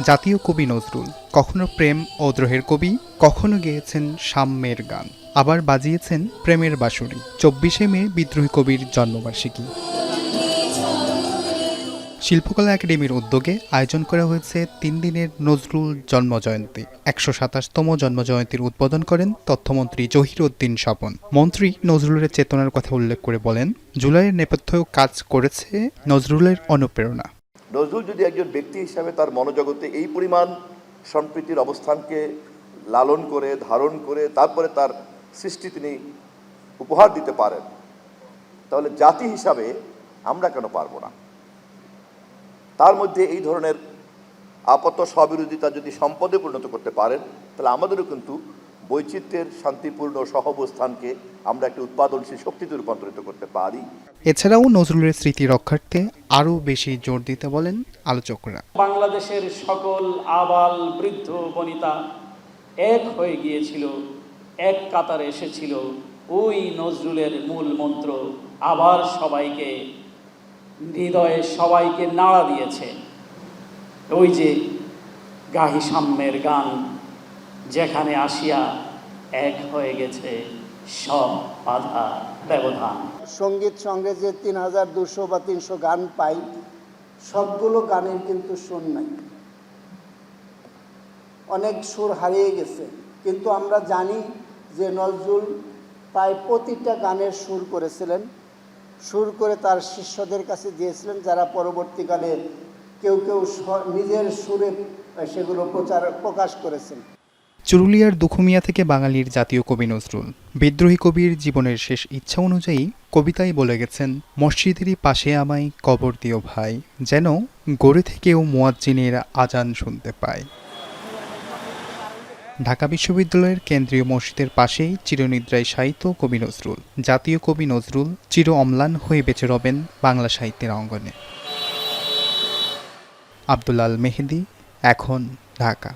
জাতীয় কবি নজরুল কখনো প্রেম ও দ্রোহের কবি, কখনো গেয়েছেন সাম্যের গান, আবার বাজিয়েছেন প্রেমের বাঁশুরি। 24শে মে বিদ্রোহী কবির জন্মবার্ষিকী। শিল্পকলা একাডেমির উদ্যোগে আয়োজন করা হয়েছে 3 দিনের নজরুল জন্মজয়ন্তী। 127তম জন্মজয়ন্তীর উদ্বোধন করেন তথ্যমন্ত্রী জহিরউদ্দিন স্বপন। মন্ত্রী নজরুলের চেতনার কথা উল্লেখ করে বলেন, জুলাইয়ের নেপথ্যেও কাজ করেছে নজরুলের অনুপ্রেরণা। নজরুল যদি একজন ব্যক্তি হিসাবে তার মনোজগতে এই পরিমাণ সম্প্রীতির অবস্থানকে লালন করে ধারণ করে তারপরে তার সৃষ্টি তিনি উপহার দিতে পারেন, তাহলে জাতি হিসাবে আমরা কেন পারবো না? তার মধ্যে এই ধরনের আপত্ত স্ববিরোধিতা যদি সম্পদে পরিণত করতে পারেন, তাহলে আমাদেরও কিন্তু বৈচিত্র্যের শান্তিপূর্ণ সহাবস্থানকে আমরা একটি উৎপাদনশীল শক্তিতে রূপান্তরিত করতে পারি। এছাড়াও নজরুলের স্মৃতি রক্ষার্থে আরও বেশি জোর দিতে বলেন আলোচকরা। বাংলাদেশের সকল আবাল বৃদ্ধ বনিতা এক হয়ে গিয়েছিল, এক কাতারে এসেছিল ওই নজরুলের মূল মন্ত্র আবার সবাইকে হৃদয়ে সবাইকে নাড়া দিয়েছে। ওই যে গাহি সাম্যের গান, যেখানে আসিয়া এক হয়ে গেছে সব বাধা ব্যবধান। সঙ্গীত সঙ্গে যে 3200 বা 300 গান পাই, সবগুলো গানের কিন্তু সুর নাই, অনেক সুর হারিয়ে গেছে। কিন্তু আমরা জানি যে নজরুল প্রায় প্রতিটা গানের সুর করেছিলেন, সুর করে তার শিষ্যদের কাছে দিয়েছিলেন, যারা পরবর্তীকালে কেউ কেউ নিজের সুরে সেগুলো প্রকাশ করেছেন। চুরুলিয়ার দুখুমিয়া থেকে বাঙালির জাতীয় কবি নজরুল বিদ্রোহী কবির জীবনের শেষ ইচ্ছা অনুযায়ী কবিতায় বলে গেছেন, মসজিদেরই পাশে আমায় কবর দিও ভাই, যেন গড়ে থেকেও মুয়াজ্জিনের আজান শুনতে পায়। ঢাকা বিশ্ববিদ্যালয়ের কেন্দ্রীয় মসজিদের পাশেই চিরনিদ্রায় শায়িত কবি নজরুল। জাতীয় কবি নজরুল চির অম্লান হয়ে বেঁচে রবেন বাংলা সাহিত্যের অঙ্গনে। আব্দুল আল মেহেদি, এখন, ঢাকা।